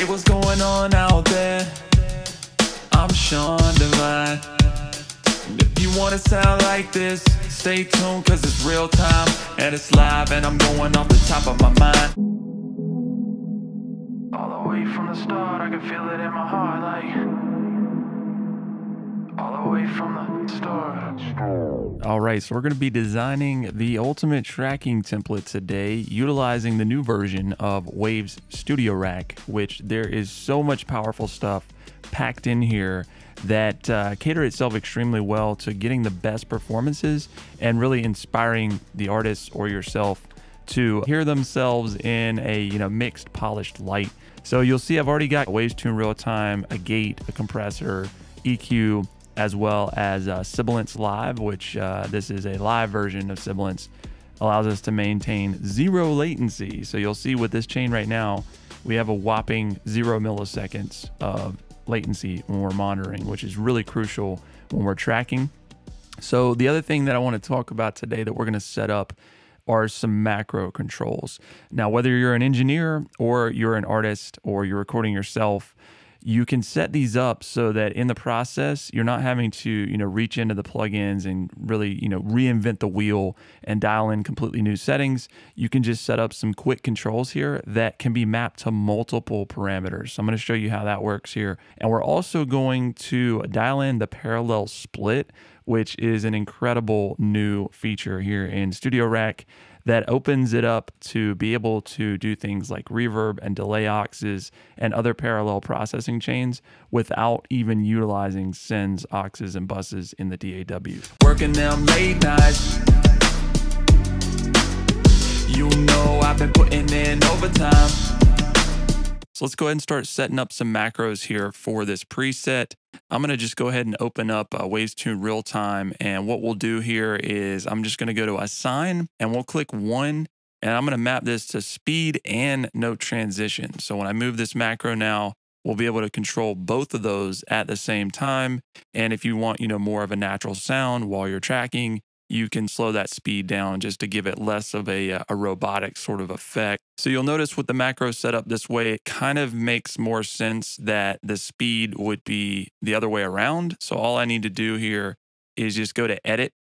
Hey, what's going on out there? I'm Sean Divine. And if you wanna sound like this, stay tuned, cause it's real time and it's live, and I'm going off the top of my mind. All the way from the start, I can feel it in my heart, like all the way from the start. All right, so we're going to be designing the ultimate tracking template today, utilizing the new version of Wave's Studio Rack, which there is so much powerful stuff packed in here that cater itself extremely well to getting the best performances and really inspiring the artists or yourself to hear themselves in a mixed, polished light. So you'll see I've already got Waves Tune Real Time, a gate, a compressor, EQ, as well as Sibilance Live, which this is a live version of Sibilance, allows us to maintain 0 latency. So you'll see with this chain right now, we have a whopping 0 milliseconds of latency when we're monitoring, which is really crucial when we're tracking. So the other thing that I want to talk about today that we're going to set up are some macro controls. Now, whether you're an engineer or you're an artist or you're recording yourself, you can set these up so that in the process, you're not having to, reach into the plugins and really, reinvent the wheel and dial in completely new settings. You can just set up some quick controls here that can be mapped to multiple parameters. So I'm going to show you how that works here. And we're also going to dial in the parallel split, which is an incredible new feature here in Studio Rack that opens it up to be able to do things like reverb and delay auxes and other parallel processing chains without even utilizing sends, auxes, and buses in the DAW. Working them late nights, I've been putting in overtime. So let's go ahead and start setting up some macros here for this preset. I'm going to just go ahead and open up Waves Tune Real Time. And what we'll do here is I'm just going to go to Assign and we'll click 1. And I'm going to map this to speed and note transition. So when I move this macro now, we'll be able to control both of those at the same time. And if you want, more of a natural sound while you're tracking, you can slow that speed down just to give it less of a robotic sort of effect. So you'll notice with the macro set up this way, it kind of makes more sense that the speed would be the other way around. So all I need to do here is just go to Edit,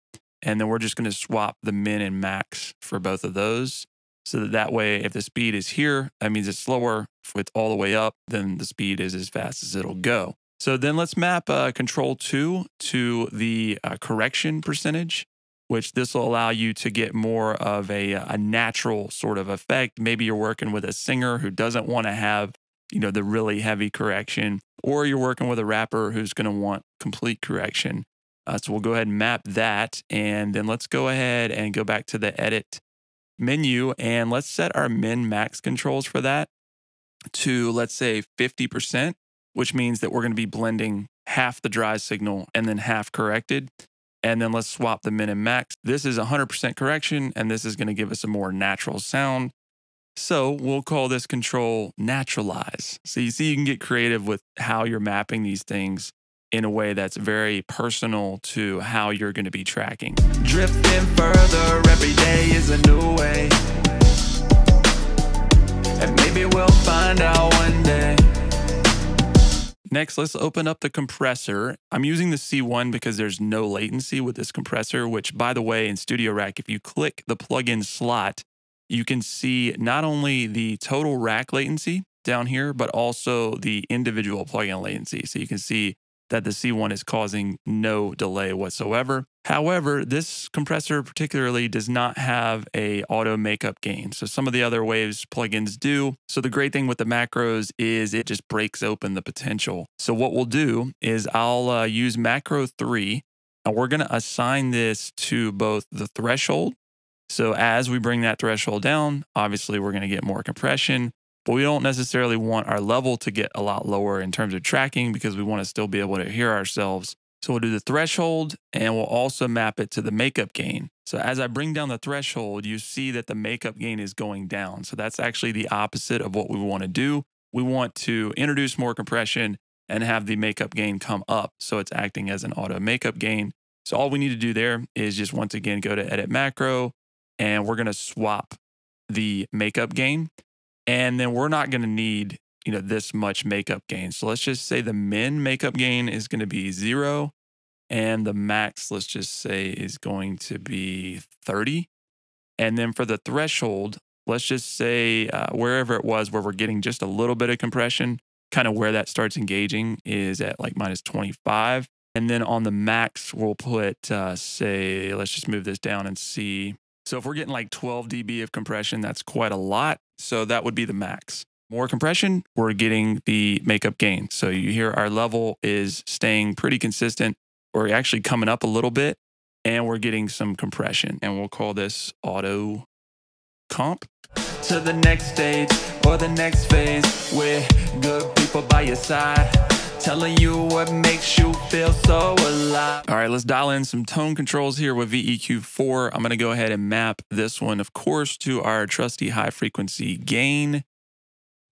and then we're just going to swap the min and max for both of those. So that way, if the speed is here, that means it's slower. If it's all the way up, then the speed is as fast as it'll go. So then let's map Control 2 to the correction percentage, which this will allow you to get more of a natural sort of effect. Maybe you're working with a singer who doesn't want to have, the really heavy correction, or you're working with a rapper who's going to want complete correction. So we'll go ahead and map that. And then let's go ahead and go back to the edit menu, and let's set our min max controls for that to, let's say, 50%, which means that we're going to be blending half the dry signal and then half corrected. And then let's swap the min and max. This is 100% correction, and this is going to give us a more natural sound. So we'll call this control Naturalize. So you see, you can get creative with how you're mapping these things in a way that's very personal to how you're going to be tracking. Drifting further every day is a new way, and maybe we'll find out one day. Next, let's open up the compressor. I'm using the C1 because there's no latency with this compressor, which, by the way, in Studio Rack, if you click the plugin slot, you can see not only the total rack latency down here, but also the individual plugin latency. So you can see that the C1 is causing no delay whatsoever. However, this compressor particularly does not have a auto makeup gain. So some of the other Waves plugins do. So the great thing with the macros is it just breaks open the potential. So what we'll do is I'll use macro 3, and we're going to assign this to both the threshold. So as we bring that threshold down, obviously we're going to get more compression, but we don't necessarily want our level to get a lot lower in terms of tracking because we want to still be able to hear ourselves. So we'll do the threshold, and we'll also map it to the makeup gain. So as I bring down the threshold, you see that the makeup gain is going down. So that's actually the opposite of what we want to do. We want to introduce more compression and have the makeup gain come up. So it's acting as an auto makeup gain. So all we need to do there is just once again go to Edit Macro, and we're going to swap the makeup gain. And then we're not going to need this much makeup gain. So let's just say the min makeup gain is going to be 0, and the max, let's just say, is going to be 30. And then for the threshold, let's just say wherever it was where we're getting just a little bit of compression, kind of where that starts engaging is at like minus 25. And then on the max, we'll put, say, let's just move this down and see. So if we're getting like 12 dB of compression, that's quite a lot. So that would be the max. More compression, we're getting the makeup gain. So you hear our level is staying pretty consistent. We're actually coming up a little bit, and we're getting some compression. And we'll call this auto comp. To the next stage or the next phase with good people by your side, telling you what makes you feel so alive. All right, let's dial in some tone controls here with VEQ4. I'm going to go ahead and map this one, of course, to our trusty high frequency gain.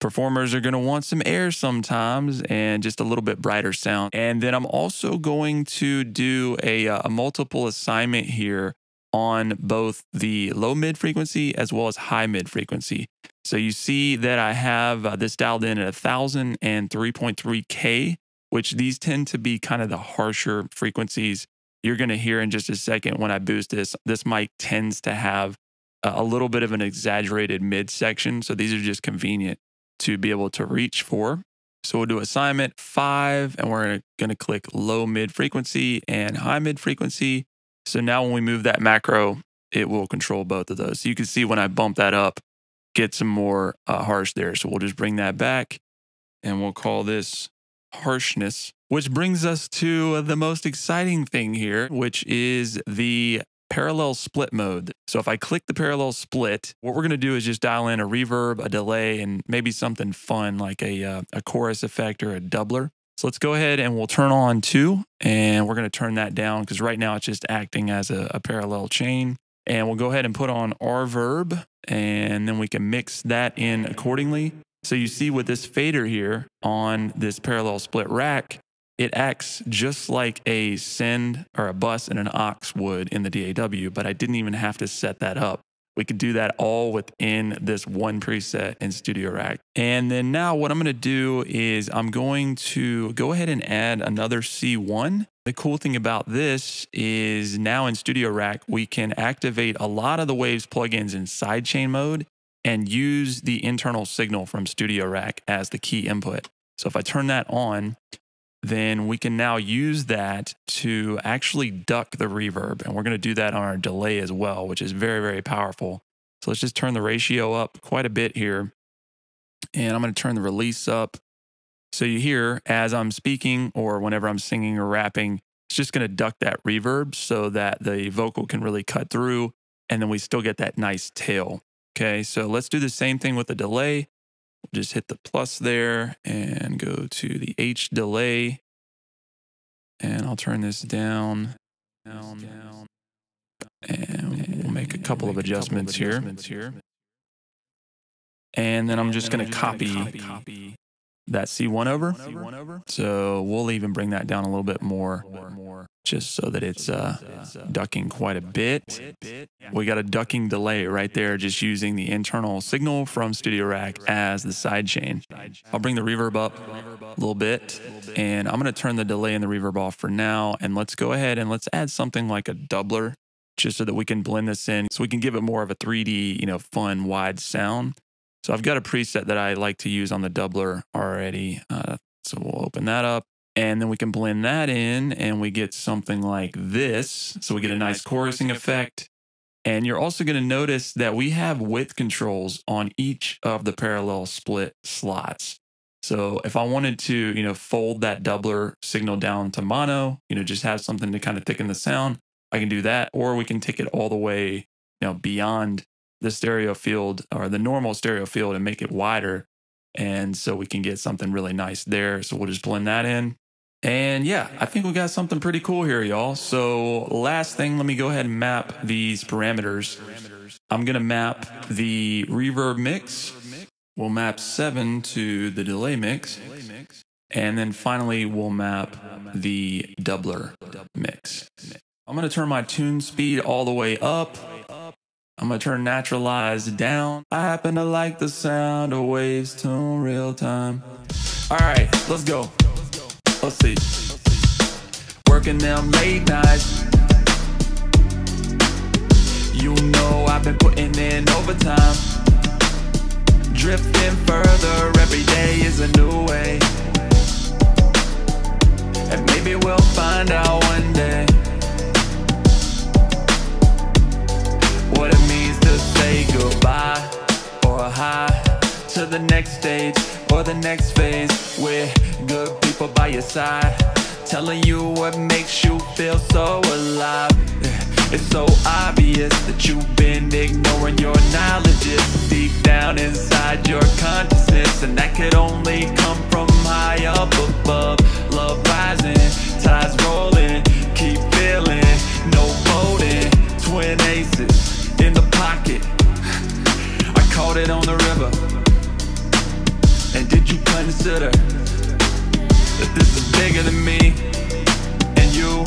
Performers are going to want some air sometimes and just a little bit brighter sound. And then I'm also going to do a multiple assignment here on both the low mid frequency as well as high mid frequency. So you see that I have this dialed in at 1000 and 3.3K, which these tend to be kind of the harsher frequencies. You're going to hear in just a second when I boost this. This mic tends to have a little bit of an exaggerated mid section. So these are just convenient to be able to reach for. So we'll do assignment 5, and we're going to click low mid frequency and high mid frequency. So now when we move that macro, it will control both of those. So you can see when I bump that up, get some more harsh there. So we'll just bring that back, and we'll call this harshness, which brings us to the most exciting thing here, which is the parallel split mode. So if I click the parallel split, what we're going to do is just dial in a reverb, a delay, and maybe something fun like a chorus effect or a doubler. So let's go ahead and we'll turn on 2, and we're going to turn that down because right now it's just acting as a parallel chain. And we'll go ahead and put on reverb, and then we can mix that in accordingly. So you see with this fader here on this parallel split rack, it acts just like a send or a bus and an aux would in the DAW, but I didn't even have to set that up. We could do that all within this one preset in Studio Rack. And then now what I'm going to do is I'm going to go ahead and add another C1. The cool thing about this is now in Studio Rack, we can activate a lot of the Waves plugins in sidechain mode and use the internal signal from Studio Rack as the key input. So if I turn that on, then we can now use that to actually duck the reverb. And we're going to do that on our delay as well, which is very, very powerful. So let's just turn the ratio up quite a bit here. And I'm going to turn the release up. So you hear as I'm speaking or whenever I'm singing or rapping, it's just going to duck that reverb so that the vocal can really cut through. And then we still get that nice tail. Okay, so let's do the same thing with the delay. Just hit the plus there and go to the H delay. And I'll turn this down. And we'll make a couple of adjustments here. And then I'm just going to copy that C1 over. So we'll even bring that down a little bit more just so that it's ducking quite a bit. We got a ducking delay right there, just using the internal signal from Studio Rack as the sidechain. I'll bring the reverb up a little bit, and I'm going to turn the delay and the reverb off for now. And let's go ahead and let's add something like a doubler just so that we can blend this in, so we can give it more of a 3D, fun, wide sound. So I've got a preset that I like to use on the doubler already. So we'll open that up, and then we can blend that in, and we get something like this. So we get a nice chorusing effect. And you're also going to notice that we have width controls on each of the parallel split slots. So if I wanted to, fold that doubler signal down to mono, just have something to kind of thicken the sound, I can do that. Or we can take it all the way, beyond the stereo field or the normal stereo field and make it wider. And so we can get something really nice there. So we'll just blend that in. And yeah, I think we got something pretty cool here, y'all. So last thing, let me go ahead and map these parameters. I'm going to map the reverb mix. We'll map 7 to the delay mix. And then finally, we'll map the doubler mix. I'm going to turn my tune speed all the way up. I'm gonna turn naturalized down. I happen to like the sound of waves tune real time. Alright, let's go. Let's see. Working them late nights. You know I've been putting in overtime. Drifting further, every day is a new way. And maybe we'll find out one day what it means to say goodbye or hi to the next stage or the next phase, with good people by your side, telling you what makes you feel so alive. It's so obvious that you've been ignoring your knowledge deep down inside your consciousness, and that could only come from high up above. Love rising, tides rolling, keep feeling, no folding. Twin aces in the pocket, I caught it on the river. And did you consider that this is bigger than me and you?